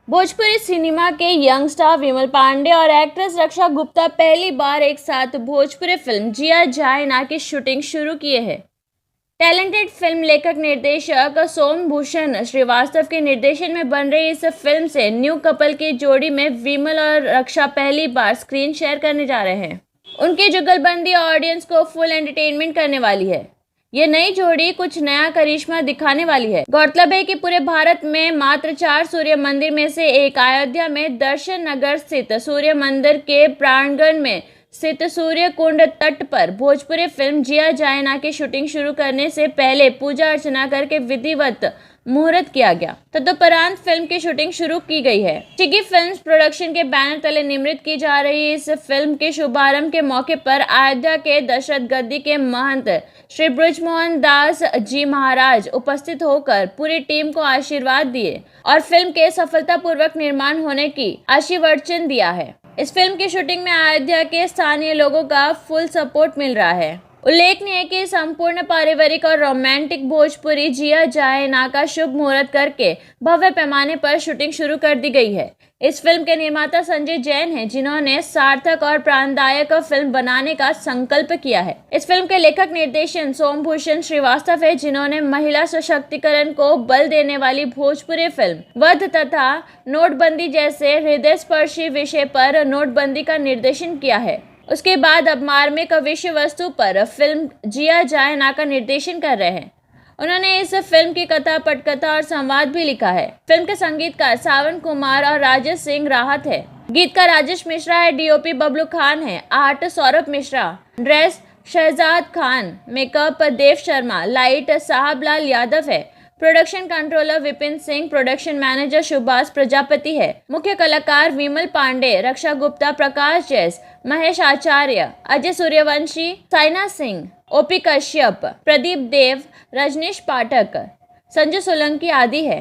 Bhojpuri cinema के young star विमल पांडे और actress रक्षा गुप्ता पहली बार एक साथ भोजपुरी फिल्म जिया जाए ना की शूटिंग शुरू किए हैं। टैलेंटेड फिल्म लेखक निर्देशक सोम भूषण श्रीवास्तव के निर्देशन में बन रही इस फिल्म से न्यू कपल की जोड़ी में विमल और रक्षा पहली बार स्क्रीन शेयर करने जा रहे हैं। उनकी जुगलबंदी ऑडियंस को फुल एंटरटेनमेंट करने वाली है। ये नई जोड़ी कुछ नया करिश्मा दिखाने वाली है। गौरतलब है कि पूरे भारत में मात्र 4 सूर्य मंदिर में से एक अयोध्या में दर्शन नगर स्थित सूर्य मंदिर के प्रांगण में स्थित सूर्य कुंड तट पर भोजपुरी फिल्म जिया जाए ना की शूटिंग शुरू करने से पहले पूजा अर्चना करके विधिवत मुहूर्त किया गया। तदुपरांत फिल्म की शूटिंग शुरू की गई है। चिगी फिल्म्स प्रोडक्शन के बैनर तले निर्मित की जा रही इस फिल्म के शुभारंभ के मौके पर अयोध्या के दशरथ गद्दी के महंत श्री बृजमोहन दास जी महाराज उपस्थित होकर पूरी टीम को आशीर्वाद दिए और फिल्म के सफलतापूर्वक निर्माण होने की आशीर्वचन दिया है। इस फिल्म की शूटिंग में अयोध्या के स्थानीय लोगों का फुल सपोर्ट मिल रहा है। उल्लेखनीय है कि संपूर्ण पारिवारिक और रोमांटिक भोजपुरी जिया जाए ना का शुभ मुहूर्त करके भव्य पैमाने पर शूटिंग शुरू कर दी गई है। इस फिल्म के निर्माता संजय जैन हैं, जिन्होंने सार्थक और प्राणदायक फिल्म बनाने का संकल्प किया है। इस फिल्म के लेखक निर्देशन सोम भूषण श्रीवास्तव है, जिन्होंने महिला सशक्तिकरण को बल देने वाली भोजपुरी फिल्म वध तथा नोटबंदी जैसे हृदयस्पर्शी विषय पर नोटबंदी का निर्देशन किया है। उसके बाद अब मार्मिक विषय वस्तु पर फिल्म जिया जाए ना का निर्देशन कर रहे हैं। उन्होंने इस फिल्म की कथा, पटकथा और संवाद भी लिखा है। फिल्म के संगीतकार सावन कुमार और राजेश सिंह राहत है। गीतकार राजेश मिश्रा है। डीओपी बबलू खान है। Art Saurabh Mishra, dress Shahzad Khan, makeup Dev Sharma, light Sahablal Yadav है। Production controller Vipin Singh, production manager Subhash Prajapati है। मुख्य कलाकार विमल पांडे, रक्षा गुप्ता, प्रकाश जैस, महेश आचार्य, अजय सूर्यवंशी, साइना सिंह, ओपी कश्यप, प्रदीप देव, रजनीश पाठक, संजय सोलंकी आदि है।